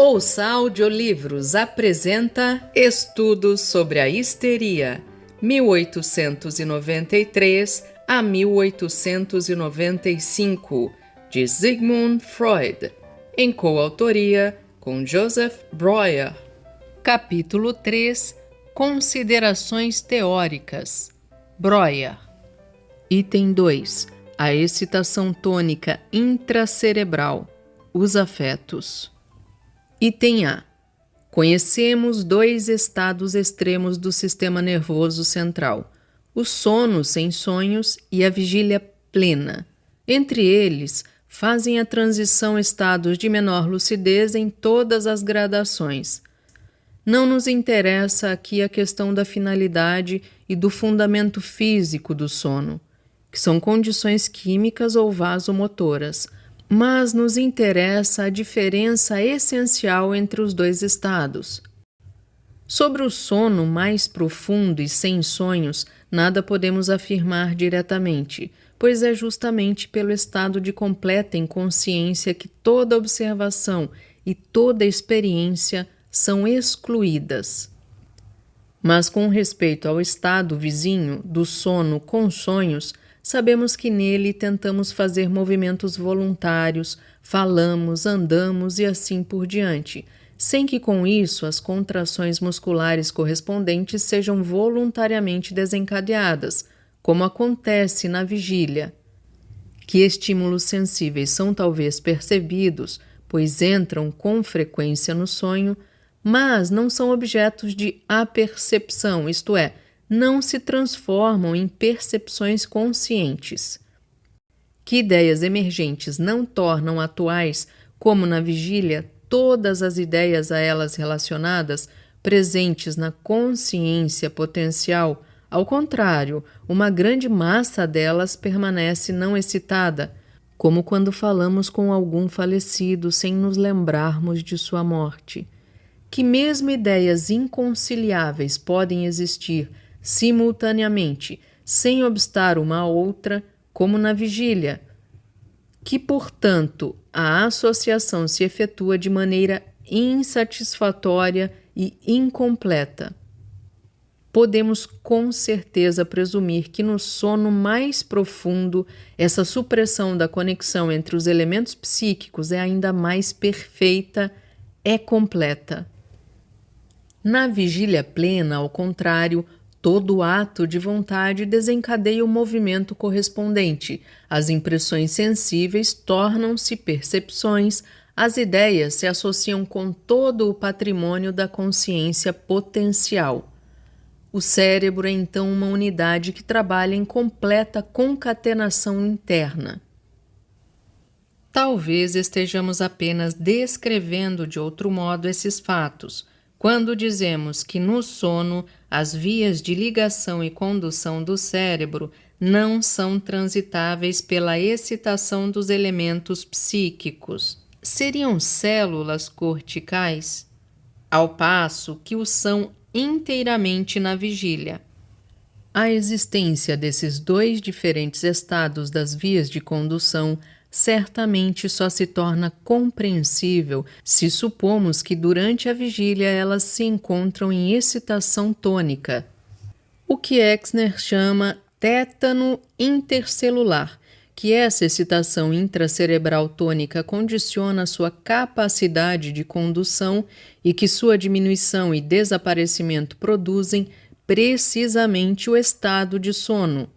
Ouça Audiolivros apresenta Estudos sobre a Histeria, 1893 a 1895, de Sigmund Freud, em coautoria com Joseph Breuer. Capítulo 3 – Considerações teóricas. Breuer. Item 2 – A excitação tônica intracerebral. Os afetos. Item A. Conhecemos dois estados extremos do sistema nervoso central, o sono sem sonhos e a vigília plena. Entre eles, fazem a transição estados de menor lucidez em todas as gradações. Não nos interessa aqui a questão da finalidade e do fundamento físico do sono, que são condições químicas ou vasomotoras, mas nos interessa a diferença essencial entre os dois estados. Sobre o sono mais profundo e sem sonhos, nada podemos afirmar diretamente, pois é justamente pelo estado de completa inconsciência que toda observação e toda experiência são excluídas. Mas com respeito ao estado vizinho do sono com sonhos, sabemos que nele tentamos fazer movimentos voluntários, falamos, andamos e assim por diante, sem que com isso as contrações musculares correspondentes sejam voluntariamente desencadeadas, como acontece na vigília. Que estímulos sensíveis são talvez percebidos, pois entram com frequência no sonho, mas não são objetos de apercepção, isto é, não se transformam em percepções conscientes. Que ideias emergentes não tornam atuais, como na vigília, todas as ideias a elas relacionadas, presentes na consciência potencial, ao contrário, uma grande massa delas permanece não excitada, como quando falamos com algum falecido sem nos lembrarmos de sua morte. Que mesmo ideias inconciliáveis podem existir simultaneamente, sem obstar uma à outra, como na vigília, que, portanto, a associação se efetua de maneira insatisfatória e incompleta. Podemos com certeza presumir que no sono mais profundo, essa supressão da conexão entre os elementos psíquicos é ainda mais perfeita, é completa. Na vigília plena, ao contrário, todo ato de vontade desencadeia o movimento correspondente, as impressões sensíveis tornam-se percepções, as ideias se associam com todo o patrimônio da consciência potencial. O cérebro é então uma unidade que trabalha em completa concatenação interna. Talvez estejamos apenas descrevendo de outro modo esses fatos, quando dizemos que no sono as vias de ligação e condução do cérebro não são transitáveis pela excitação dos elementos psíquicos. Seriam células corticais? Ao passo que o são inteiramente na vigília. A existência desses dois diferentes estados das vias de condução certamente só se torna compreensível se supomos que durante a vigília elas se encontram em excitação tônica, o que Exner chama tétano intercelular, que essa excitação intracerebral tônica condiciona sua capacidade de condução e que sua diminuição e desaparecimento produzem precisamente o estado de sono.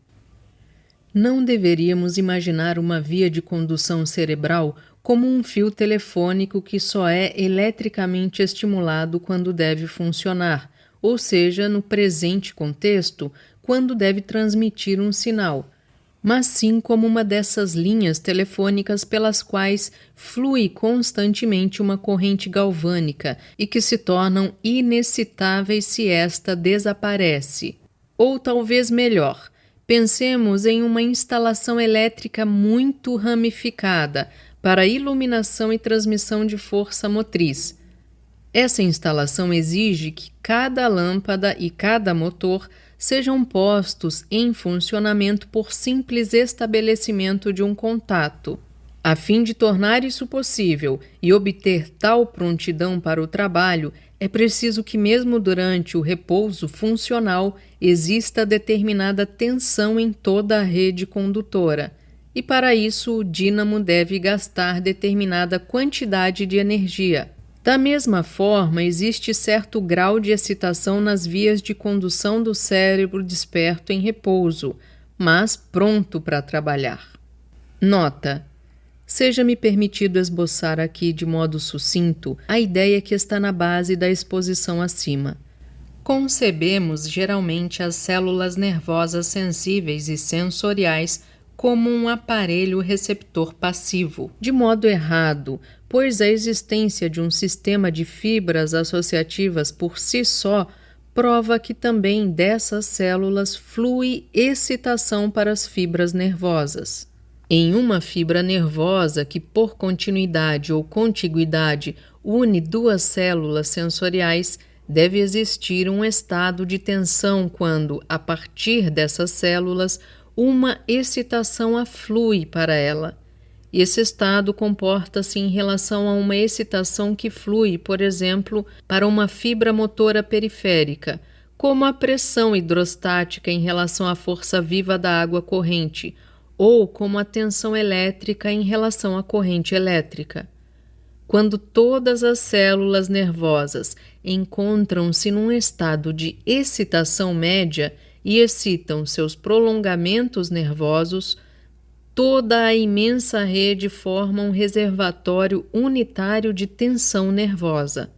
Não deveríamos imaginar uma via de condução cerebral como um fio telefônico que só é eletricamente estimulado quando deve funcionar, ou seja, no presente contexto, quando deve transmitir um sinal, mas sim como uma dessas linhas telefônicas pelas quais flui constantemente uma corrente galvânica e que se tornam inexcitáveis se esta desaparece. Ou talvez melhor, pensemos em uma instalação elétrica muito ramificada para iluminação e transmissão de força motriz. Essa instalação exige que cada lâmpada e cada motor sejam postos em funcionamento por simples estabelecimento de um contato. A fim de tornar isso possível e obter tal prontidão para o trabalho, é preciso que, mesmo durante o repouso funcional, exista determinada tensão em toda a rede condutora, e para isso o dínamo deve gastar determinada quantidade de energia. Da mesma forma, existe certo grau de excitação nas vias de condução do cérebro desperto em repouso, mas pronto para trabalhar. Nota: seja-me permitido esboçar aqui de modo sucinto a ideia que está na base da exposição acima. Concebemos geralmente as células nervosas sensíveis e sensoriais como um aparelho receptor passivo, de modo errado, pois a existência de um sistema de fibras associativas por si só prova que também dessas células flui excitação para as fibras nervosas. Em uma fibra nervosa que, por continuidade ou contiguidade, une duas células sensoriais, deve existir um estado de tensão quando, a partir dessas células, uma excitação aflui para ela. Esse estado comporta-se em relação a uma excitação que flui, por exemplo, para uma fibra motora periférica, como a pressão hidrostática em relação à força viva da água corrente, ou como a tensão elétrica em relação à corrente elétrica. Quando todas as células nervosas encontram-se num estado de excitação média e excitam seus prolongamentos nervosos, toda a imensa rede forma um reservatório unitário de tensão nervosa.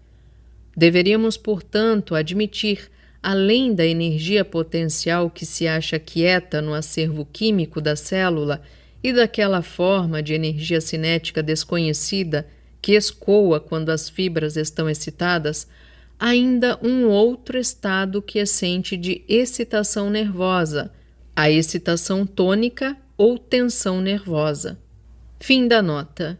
Deveríamos, portanto, admitir, além da energia potencial que se acha quieta no acervo químico da célula e daquela forma de energia cinética desconhecida que escoa quando as fibras estão excitadas, ainda um outro estado quiescente de excitação nervosa, a excitação tônica ou tensão nervosa. Fim da nota.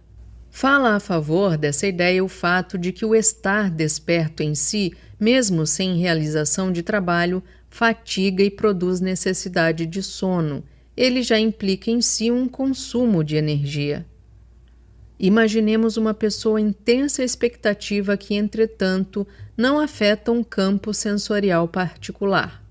Fala a favor dessa ideia o fato de que o estar desperto em si, mesmo sem realização de trabalho, fatiga e produz necessidade de sono. Ele já implica em si um consumo de energia. Imaginemos uma pessoa em tensa expectativa que, entretanto, não afeta um campo sensorial particular.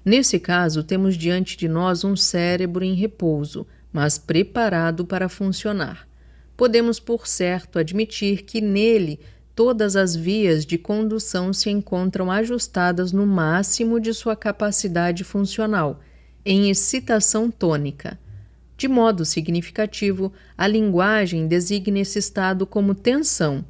Nesse caso, temos diante de nós um cérebro em repouso, mas preparado para funcionar. Podemos, por certo, admitir que nele todas as vias de condução se encontram ajustadas no máximo de sua capacidade funcional, em excitação tônica. De modo significativo, a linguagem designa esse estado como tensão.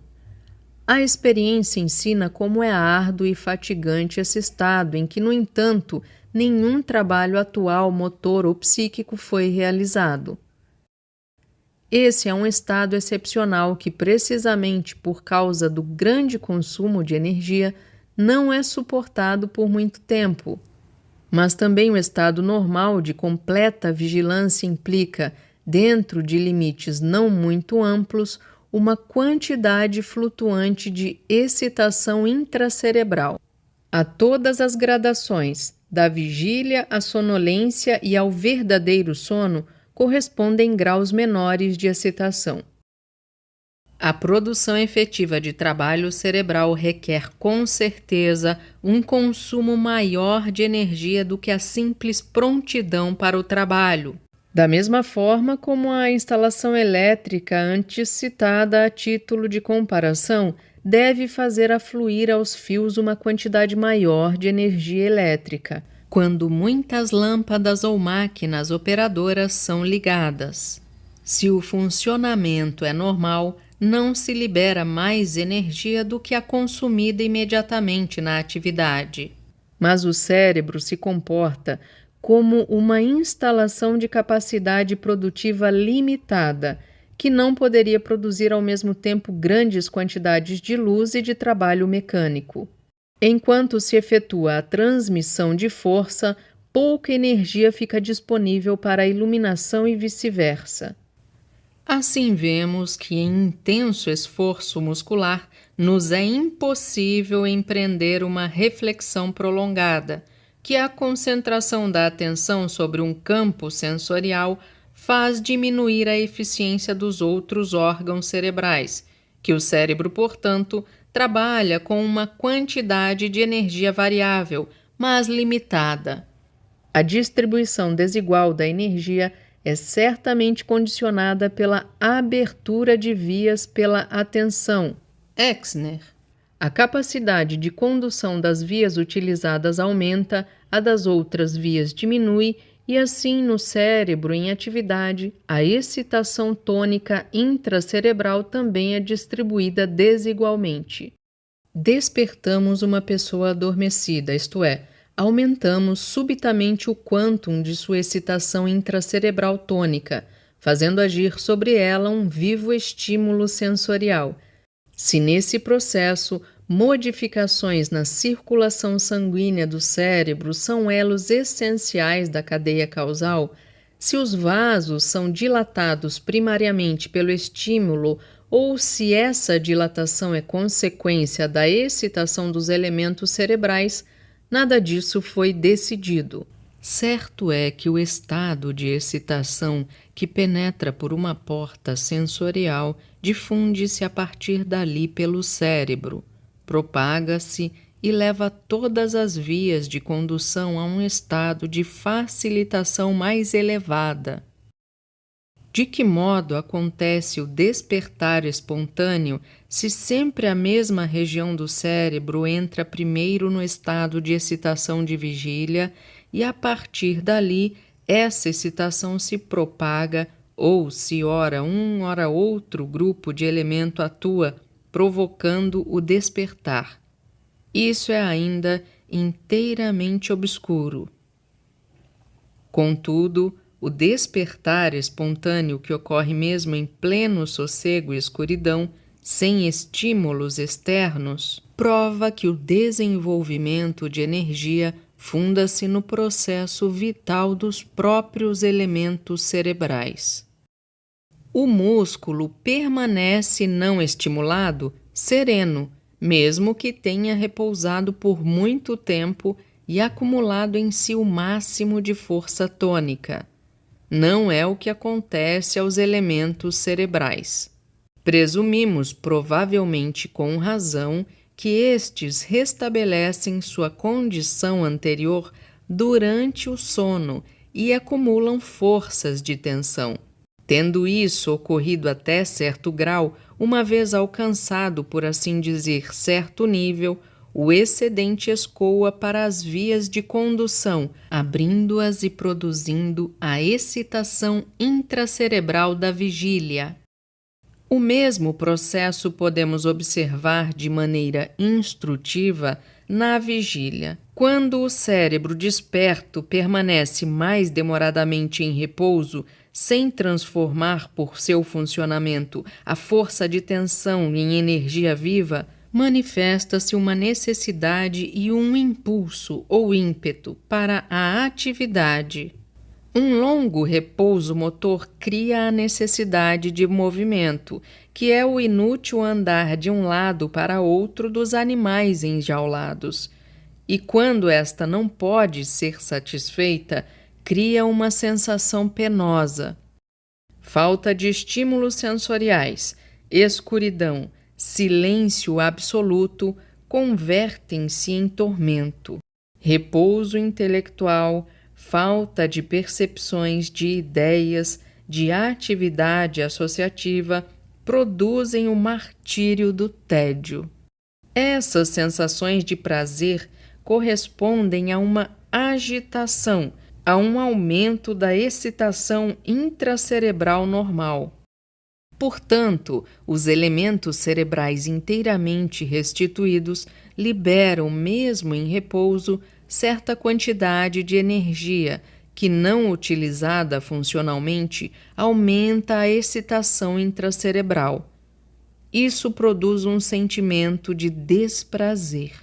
A experiência ensina como é árduo e fatigante esse estado em que, no entanto, nenhum trabalho atual, motor ou psíquico foi realizado. Esse é um estado excepcional que, precisamente por causa do grande consumo de energia, não é suportado por muito tempo. Mas também o estado normal de completa vigilância implica, dentro de limites não muito amplos, uma quantidade flutuante de excitação intracerebral. A todas as gradações, da vigília à sonolência e ao verdadeiro sono, correspondem graus menores de excitação. A produção efetiva de trabalho cerebral requer, com certeza, um consumo maior de energia do que a simples prontidão para o trabalho. Da mesma forma como a instalação elétrica antes citada a título de comparação deve fazer afluir aos fios uma quantidade maior de energia elétrica, quando muitas lâmpadas ou máquinas operadoras são ligadas. Se o funcionamento é normal, não se libera mais energia do que a consumida imediatamente na atividade. Mas o cérebro se comporta como uma instalação de capacidade produtiva limitada, que não poderia produzir ao mesmo tempo grandes quantidades de luz e de trabalho mecânico. Enquanto se efetua a transmissão de força, pouca energia fica disponível para a iluminação e vice-versa. Assim vemos que em intenso esforço muscular nos é impossível empreender uma reflexão prolongada, que a concentração da atenção sobre um campo sensorial faz diminuir a eficiência dos outros órgãos cerebrais, que o cérebro, portanto, trabalha com uma quantidade de energia variável, mas limitada. A distribuição desigual da energia é certamente condicionada pela abertura de vias pela atenção. Exner. A capacidade de condução das vias utilizadas aumenta, a das outras vias diminui, e assim no cérebro em atividade, a excitação tônica intracerebral também é distribuída desigualmente. Despertamos uma pessoa adormecida, isto é, aumentamos subitamente o quantum de sua excitação intracerebral tônica, fazendo agir sobre ela um vivo estímulo sensorial. Se nesse processo, modificações na circulação sanguínea do cérebro são elos essenciais da cadeia causal, se os vasos são dilatados primariamente pelo estímulo ou se essa dilatação é consequência da excitação dos elementos cerebrais, nada disso foi decidido. Certo é que o estado de excitação que penetra por uma porta sensorial difunde-se a partir dali pelo cérebro, propaga-se e leva todas as vias de condução a um estado de facilitação mais elevada. De que modo acontece o despertar espontâneo se sempre a mesma região do cérebro entra primeiro no estado de excitação de vigília e a partir dali essa excitação se propaga ou se ora um, ora outro grupo de elemento atua, provocando o despertar? Isso é ainda inteiramente obscuro. Contudo, o despertar espontâneo que ocorre mesmo em pleno sossego e escuridão, sem estímulos externos, prova que o desenvolvimento de energia funda-se no processo vital dos próprios elementos cerebrais. O músculo permanece não estimulado, sereno, mesmo que tenha repousado por muito tempo e acumulado em si o máximo de força tônica. Não é o que acontece aos elementos cerebrais. Presumimos, provavelmente com razão, que estes restabelecem sua condição anterior durante o sono e acumulam forças de tensão. Tendo isso ocorrido até certo grau, uma vez alcançado, por assim dizer, certo nível, o excedente escoa para as vias de condução, abrindo-as e produzindo a excitação intracerebral da vigília. O mesmo processo podemos observar de maneira instrutiva na vigília. Quando o cérebro desperto permanece mais demoradamente em repouso, sem transformar por seu funcionamento a força de tensão em energia viva, manifesta-se uma necessidade e um impulso ou ímpeto para a atividade. Um longo repouso motor cria a necessidade de movimento, que é o inútil andar de um lado para outro dos animais enjaulados. E quando esta não pode ser satisfeita, cria uma sensação penosa. Falta de estímulos sensoriais, escuridão, silêncio absoluto convertem-se em tormento. Repouso intelectual, falta de percepções de ideias, de atividade associativa, produzem o martírio do tédio. Essas sensações de prazer correspondem a uma agitação, a um aumento da excitação intracerebral normal. Portanto, os elementos cerebrais inteiramente restituídos liberam, mesmo em repouso, certa quantidade de energia que, não utilizada funcionalmente, aumenta a excitação intracerebral. Isso produz um sentimento de desprazer.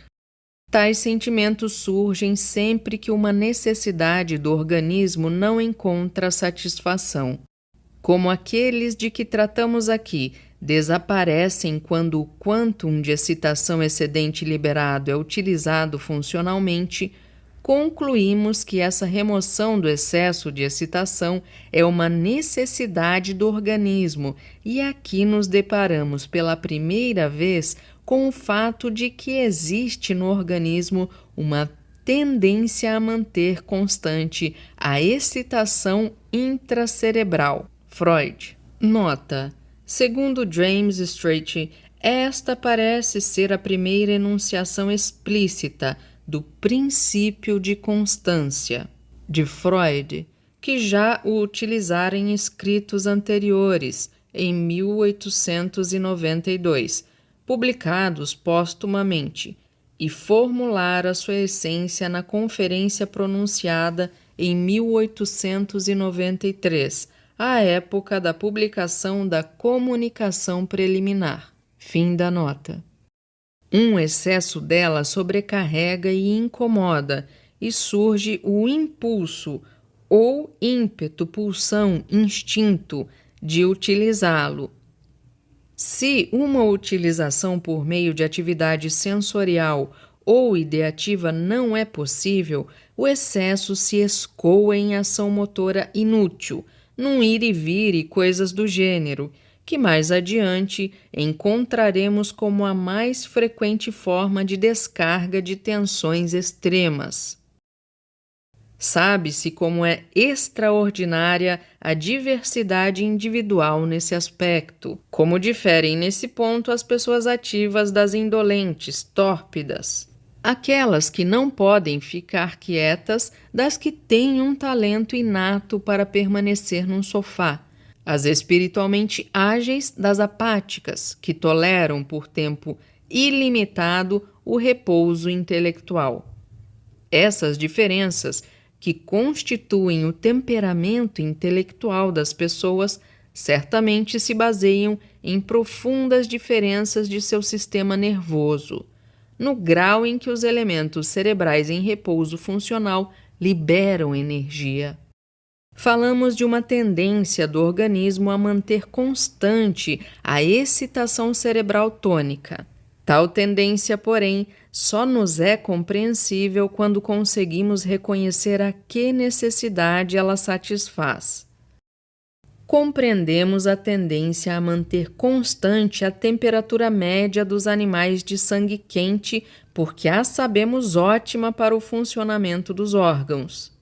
Tais sentimentos surgem sempre que uma necessidade do organismo não encontra satisfação. Como aqueles de que tratamos aqui, desaparecem quando o quantum de excitação excedente liberado é utilizado funcionalmente, concluímos que essa remoção do excesso de excitação é uma necessidade do organismo, e aqui nos deparamos pela primeira vez com o fato de que existe no organismo uma tendência a manter constante a excitação intracerebral. Freud. Nota: segundo James Strachey, esta parece ser a primeira enunciação explícita do princípio de constância de Freud, que já o utilizara em escritos anteriores, em 1892, publicados póstumamente, e formulara sua essência na conferência pronunciada em 1893, à época da publicação da Comunicação Preliminar. Fim da nota. Um excesso dela sobrecarrega e incomoda, e surge o impulso ou ímpeto, pulsão, instinto de utilizá-lo. Se uma utilização por meio de atividade sensorial ou ideativa não é possível, o excesso se escoa em ação motora inútil, num ir e vir e coisas do gênero, que mais adiante encontraremos como a mais frequente forma de descarga de tensões extremas. Sabe-se como é extraordinária a diversidade individual nesse aspecto, como diferem nesse ponto as pessoas ativas das indolentes, tórpidas, aquelas que não podem ficar quietas das que têm um talento inato para permanecer num sofá, as espiritualmente ágeis das apáticas, que toleram por tempo ilimitado o repouso intelectual. Essas diferenças, que constituem o temperamento intelectual das pessoas, certamente se baseiam em profundas diferenças de seu sistema nervoso, no grau em que os elementos cerebrais em repouso funcional liberam energia. Falamos de uma tendência do organismo a manter constante a excitação cerebral tônica. Tal tendência, porém, só nos é compreensível quando conseguimos reconhecer a que necessidade ela satisfaz. Compreendemos a tendência a manter constante a temperatura média dos animais de sangue quente, porque a sabemos ótima para o funcionamento dos órgãos.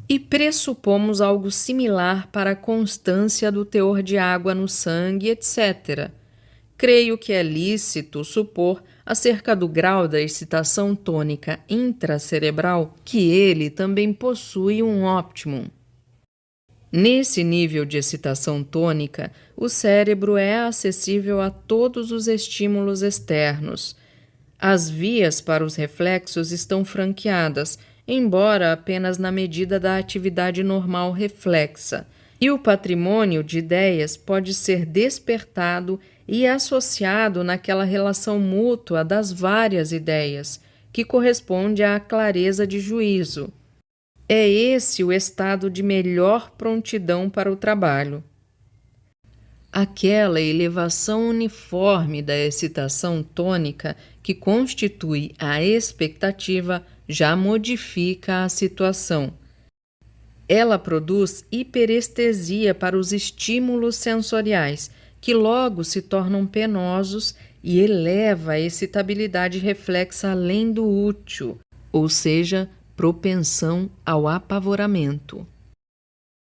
E pressupomos algo similar para a constância do teor de água no sangue, etc. Creio que é lícito supor, acerca do grau da excitação tônica intracerebral, que ele também possui um optimum. Nesse nível de excitação tônica, o cérebro é acessível a todos os estímulos externos. As vias para os reflexos estão franqueadas, embora apenas na medida da atividade normal reflexa, e o patrimônio de ideias pode ser despertado e associado naquela relação mútua das várias ideias, que corresponde à clareza de juízo. É esse o estado de melhor prontidão para o trabalho. Aquela elevação uniforme da excitação tônica que constitui a expectativa já modifica a situação. Ela produz hiperestesia para os estímulos sensoriais, que logo se tornam penosos, e eleva a excitabilidade reflexa além do útil, ou seja, propensão ao apavoramento.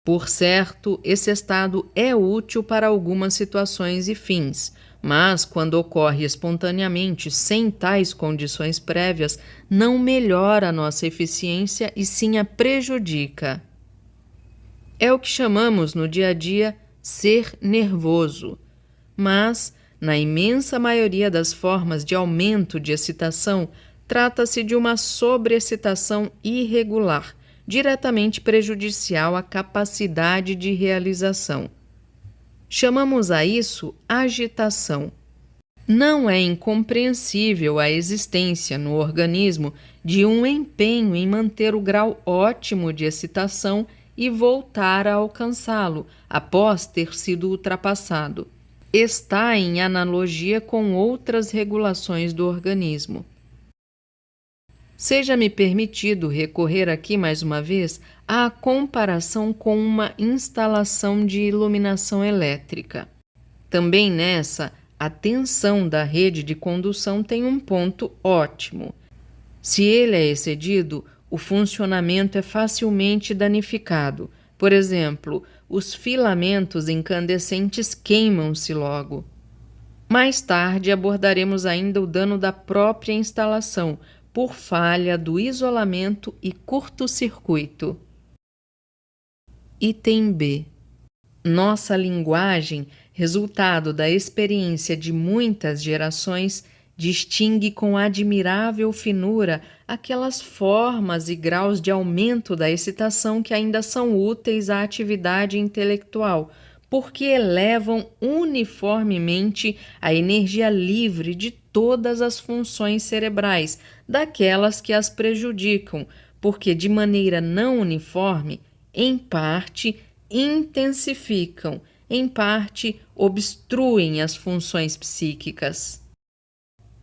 Por certo, esse estado é útil para algumas situações e fins, mas quando ocorre espontaneamente, sem tais condições prévias, não melhora a nossa eficiência e sim a prejudica. É o que chamamos no dia a dia ser nervoso, mas, na imensa maioria das formas de aumento de excitação, trata-se de uma sobreexcitação irregular, diretamente prejudicial à capacidade de realização. Chamamos a isso agitação. Não é incompreensível a existência no organismo de um empenho em manter o grau ótimo de excitação e voltar a alcançá-lo após ter sido ultrapassado. Está em analogia com outras regulações do organismo. Seja-me permitido recorrer aqui mais uma vez à comparação com uma instalação de iluminação elétrica. Também nessa, a tensão da rede de condução tem um ponto ótimo. Se ele é excedido, o funcionamento é facilmente danificado. Por exemplo, os filamentos incandescentes queimam-se logo. Mais tarde abordaremos ainda o dano da própria instalação, por falha do isolamento e curto-circuito. Item B. Nossa linguagem, resultado da experiência de muitas gerações, distingue com admirável finura aquelas formas e graus de aumento da excitação que ainda são úteis à atividade intelectual, porque elevam uniformemente a energia livre de todas as funções cerebrais, daquelas que as prejudicam, porque de maneira não uniforme, em parte, intensificam, em parte, obstruem as funções psíquicas.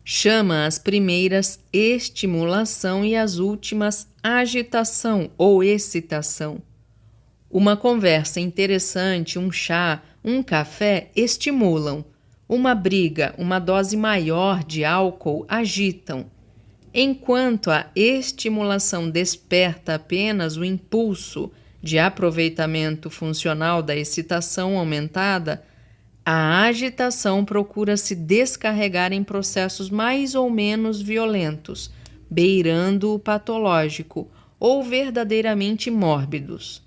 Chama as primeiras estimulação e as últimas agitação ou excitação. Uma conversa interessante, um chá, um café estimulam. Uma briga, uma dose maior de álcool agitam. Enquanto a estimulação desperta apenas o impulso de aproveitamento funcional da excitação aumentada, a agitação procura se descarregar em processos mais ou menos violentos, beirando o patológico ou verdadeiramente mórbidos.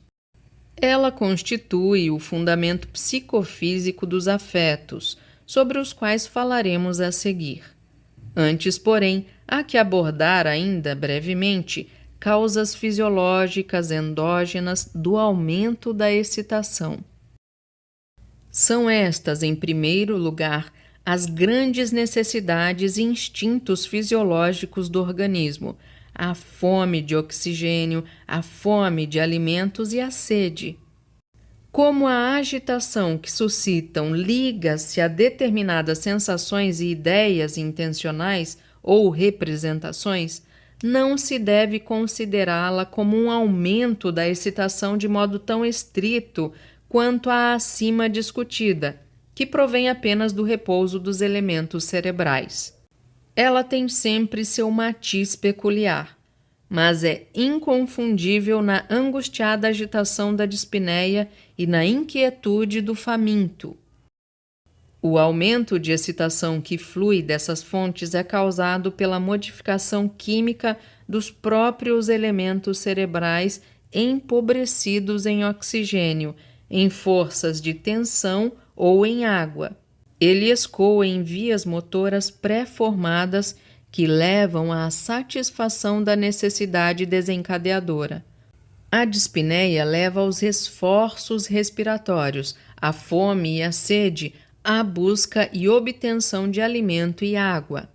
Ela constitui o fundamento psicofísico dos afetos, sobre os quais falaremos a seguir. Antes, porém, há que abordar ainda brevemente causas fisiológicas endógenas do aumento da excitação. São estas, em primeiro lugar, as grandes necessidades e instintos fisiológicos do organismo, a fome de oxigênio, a fome de alimentos e a sede. Como a agitação que suscitam liga-se a determinadas sensações e ideias intencionais ou representações, não se deve considerá-la como um aumento da excitação de modo tão estrito quanto a acima discutida, que provém apenas do repouso dos elementos cerebrais. Ela tem sempre seu matiz peculiar, mas é inconfundível na angustiada agitação da dispneia e na inquietude do faminto. O aumento de excitação que flui dessas fontes é causado pela modificação química dos próprios elementos cerebrais empobrecidos em oxigênio, em forças de tensão ou em água. Ele escoa em vias motoras pré-formadas que levam à satisfação da necessidade desencadeadora. A dispneia leva aos esforços respiratórios, à fome e à sede, à busca e obtenção de alimento e água.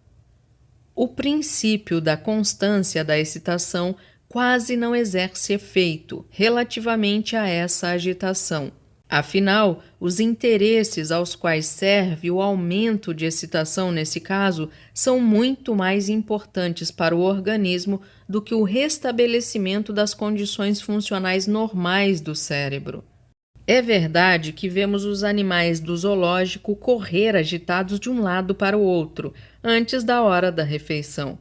O princípio da constância da excitação quase não exerce efeito relativamente a essa agitação. Afinal, os interesses aos quais serve o aumento de excitação nesse caso são muito mais importantes para o organismo do que o restabelecimento das condições funcionais normais do cérebro. É verdade que vemos os animais do zoológico correr agitados de um lado para o outro, antes da hora da refeição.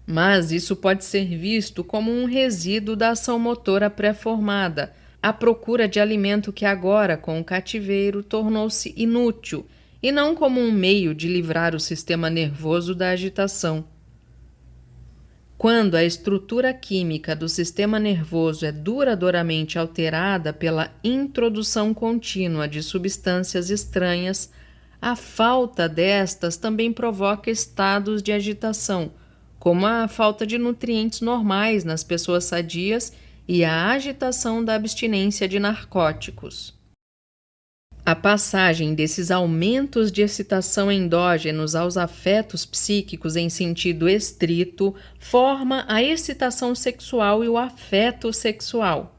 Mas isso pode ser visto como um resíduo da ação motora pré-formada, a procura de alimento que agora, com o cativeiro, tornou-se inútil, e não como um meio de livrar o sistema nervoso da agitação. Quando a estrutura química do sistema nervoso é duradouramente alterada pela introdução contínua de substâncias estranhas, a falta destas também provoca estados de agitação, como a falta de nutrientes normais nas pessoas sadias e a agitação da abstinência de narcóticos. A passagem desses aumentos de excitação endógenos aos afetos psíquicos em sentido estrito forma a excitação sexual e o afeto sexual.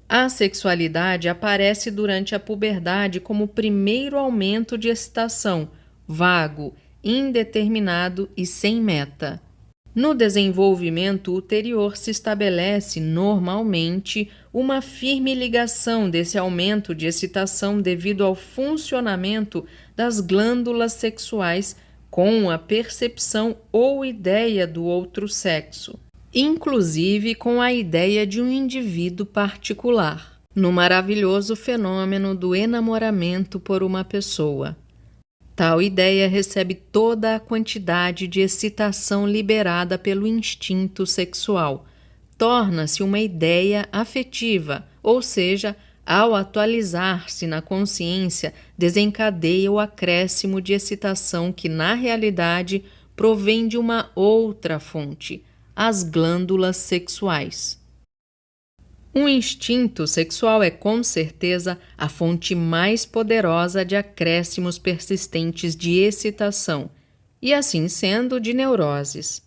A sexualidade aparece durante a puberdade como primeiro aumento de excitação, vago, indeterminado e sem meta. No desenvolvimento ulterior se estabelece, normalmente, uma firme ligação desse aumento de excitação devido ao funcionamento das glândulas sexuais com a percepção ou ideia do outro sexo, inclusive com a ideia de um indivíduo particular, no maravilhoso fenômeno do enamoramento por uma pessoa. Tal ideia recebe toda a quantidade de excitação liberada pelo instinto sexual. Torna-se uma ideia afetiva, ou seja, ao atualizar-se na consciência, desencadeia o acréscimo de excitação que, na realidade, provém de uma outra fonte, as glândulas sexuais. Um instinto sexual é, com certeza, a fonte mais poderosa de acréscimos persistentes de excitação, e assim sendo, de neuroses.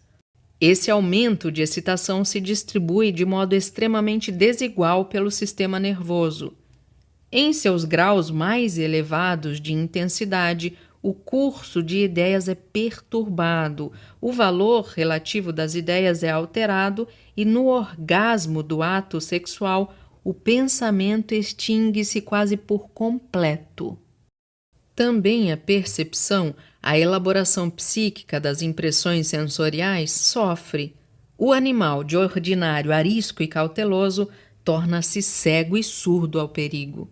Esse aumento de excitação se distribui de modo extremamente desigual pelo sistema nervoso. Em seus graus mais elevados de intensidade, o curso de ideias é perturbado, o valor relativo das ideias é alterado e no orgasmo do ato sexual o pensamento extingue-se quase por completo. Também a percepção, a elaboração psíquica das impressões sensoriais sofre. O animal, de ordinário arisco e cauteloso, torna-se cego e surdo ao perigo.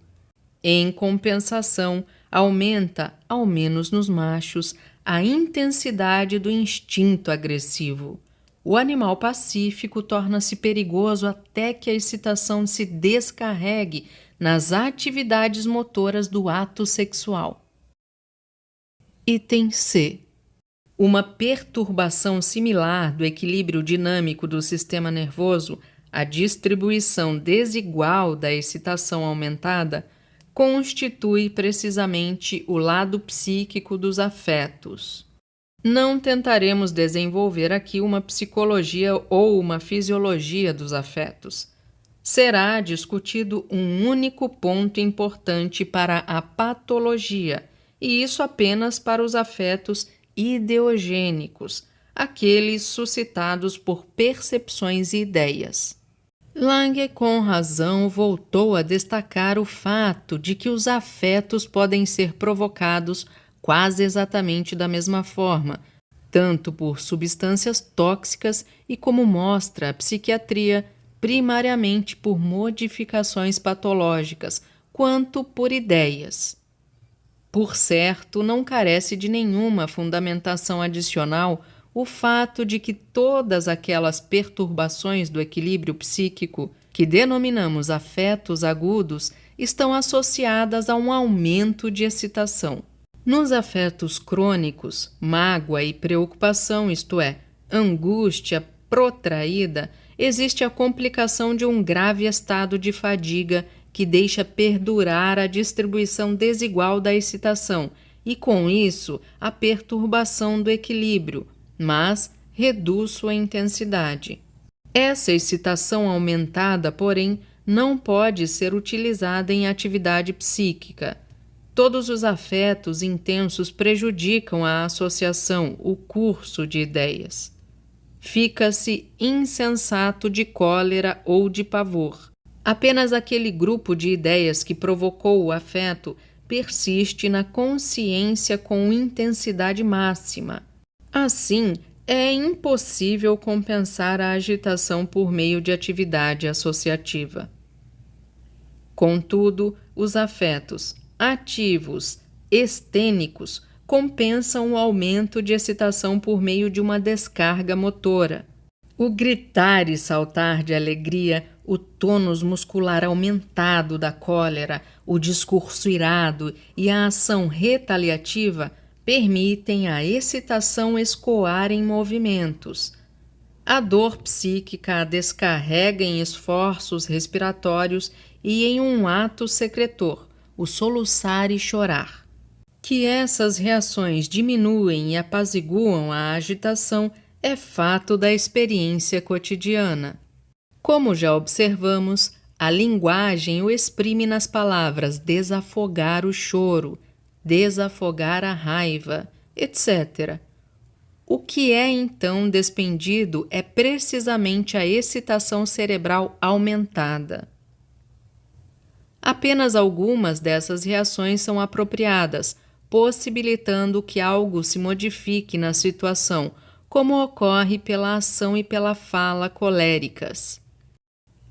Em compensação, aumenta, ao menos nos machos, a intensidade do instinto agressivo. O animal pacífico torna-se perigoso até que a excitação se descarregue nas atividades motoras do ato sexual. Item C. Uma perturbação similar do equilíbrio dinâmico do sistema nervoso, a distribuição desigual da excitação aumentada, constitui precisamente o lado psíquico dos afetos. Não tentaremos desenvolver aqui uma psicologia ou uma fisiologia dos afetos. Será discutido um único ponto importante para a patologia, e isso apenas para os afetos ideogênicos, aqueles suscitados por percepções e ideias. Lange, com razão, voltou a destacar o fato de que os afetos podem ser provocados quase exatamente da mesma forma, tanto por substâncias tóxicas e, como mostra a psiquiatria, primariamente por modificações patológicas, quanto por ideias. Por certo, não carece de nenhuma fundamentação adicional o fato de que todas aquelas perturbações do equilíbrio psíquico que denominamos afetos agudos estão associadas a um aumento de excitação. Nos afetos crônicos, mágoa e preocupação, isto é, angústia protraída, existe a complicação de um grave estado de fadiga que deixa perdurar a distribuição desigual da excitação e, com isso, a perturbação do equilíbrio, mas reduz sua intensidade. Essa excitação aumentada, porém, não pode ser utilizada em atividade psíquica. Todos os afetos intensos prejudicam a associação, o curso de ideias. Fica-se insensato de cólera ou de pavor. Apenas aquele grupo de ideias que provocou o afeto persiste na consciência com intensidade máxima. Assim, é impossível compensar a agitação por meio de atividade associativa. Contudo, os afetos ativos, estênicos, compensam o aumento de excitação por meio de uma descarga motora. O gritar e saltar de alegria, o tônus muscular aumentado da cólera, o discurso irado e a ação retaliativa permitem a excitação escoar em movimentos. A dor psíquica a descarrega em esforços respiratórios e em um ato secretor, o soluçar e chorar. Que essas reações diminuem e apaziguam a agitação é fato da experiência cotidiana. Como já observamos, a linguagem o exprime nas palavras desafogar o choro, desafogar a raiva, etc. O que é então despendido é precisamente a excitação cerebral aumentada. Apenas algumas dessas reações são apropriadas, possibilitando que algo se modifique na situação, como ocorre pela ação e pela fala coléricas.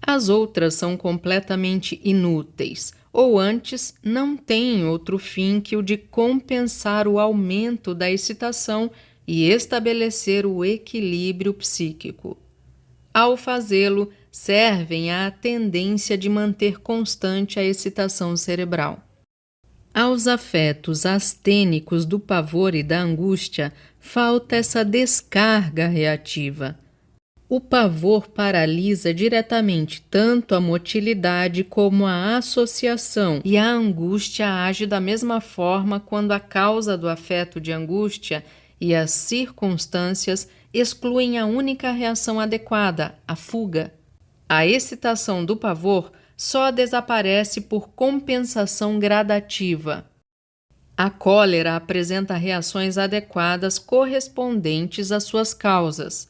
As outras são completamente inúteis, ou antes, não têm outro fim que o de compensar o aumento da excitação e estabelecer o equilíbrio psíquico. Ao fazê-lo, servem à tendência de manter constante a excitação cerebral. Aos afetos astênicos do pavor e da angústia, falta essa descarga reativa. O pavor paralisa diretamente tanto a motilidade como a associação, e a angústia age da mesma forma quando a causa do afeto de angústia e as circunstâncias excluem a única reação adequada, a fuga. A excitação do pavor só desaparece por compensação gradativa. A cólera apresenta reações adequadas correspondentes às suas causas.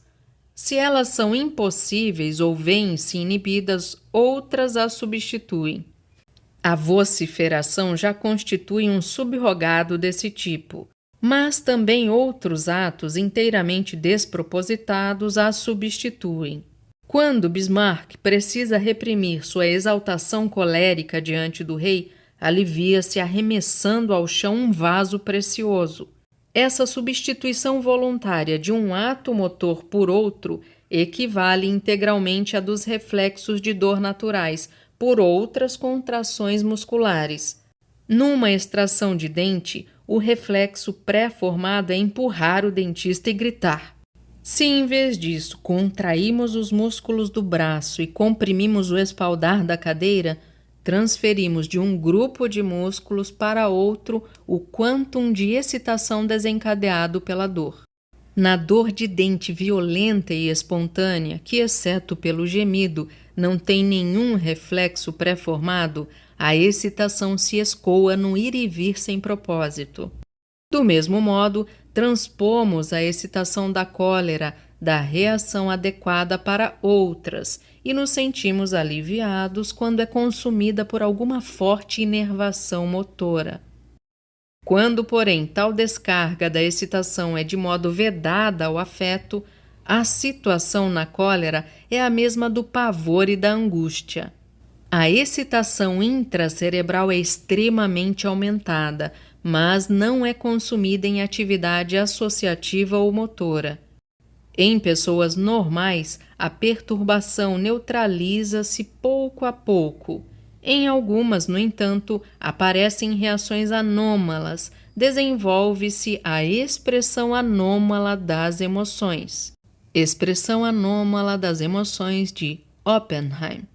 Se elas são impossíveis ou vêm-se inibidas, outras as substituem. A vociferação já constitui um subrogado desse tipo, mas também outros atos inteiramente despropositados a substituem. Quando Bismarck precisa reprimir sua exaltação colérica diante do rei, alivia-se arremessando ao chão um vaso precioso. Essa substituição voluntária de um ato motor por outro equivale integralmente à dos reflexos de dor naturais por outras contrações musculares. Numa extração de dente, o reflexo pré-formado é empurrar o dentista e gritar. Se em vez disso contraímos os músculos do braço e comprimimos o espaldar da cadeira, transferimos de um grupo de músculos para outro o quantum de excitação desencadeado pela dor. Na dor de dente violenta e espontânea, que exceto pelo gemido não tem nenhum reflexo pré-formado, a excitação se escoa no ir e vir sem propósito. Do mesmo modo, transpomos a excitação da cólera da reação adequada para outras e nos sentimos aliviados quando é consumida por alguma forte inervação motora. Quando, porém, tal descarga da excitação é de modo vedada ao afeto, a situação na cólera é a mesma do pavor e da angústia. A excitação intracerebral é extremamente aumentada, mas não é consumida em atividade associativa ou motora. Em pessoas normais, a perturbação neutraliza-se pouco a pouco. Em algumas, no entanto, aparecem reações anômalas, desenvolve-se a expressão anômala das emoções. Expressão anômala das emoções de Oppenheim.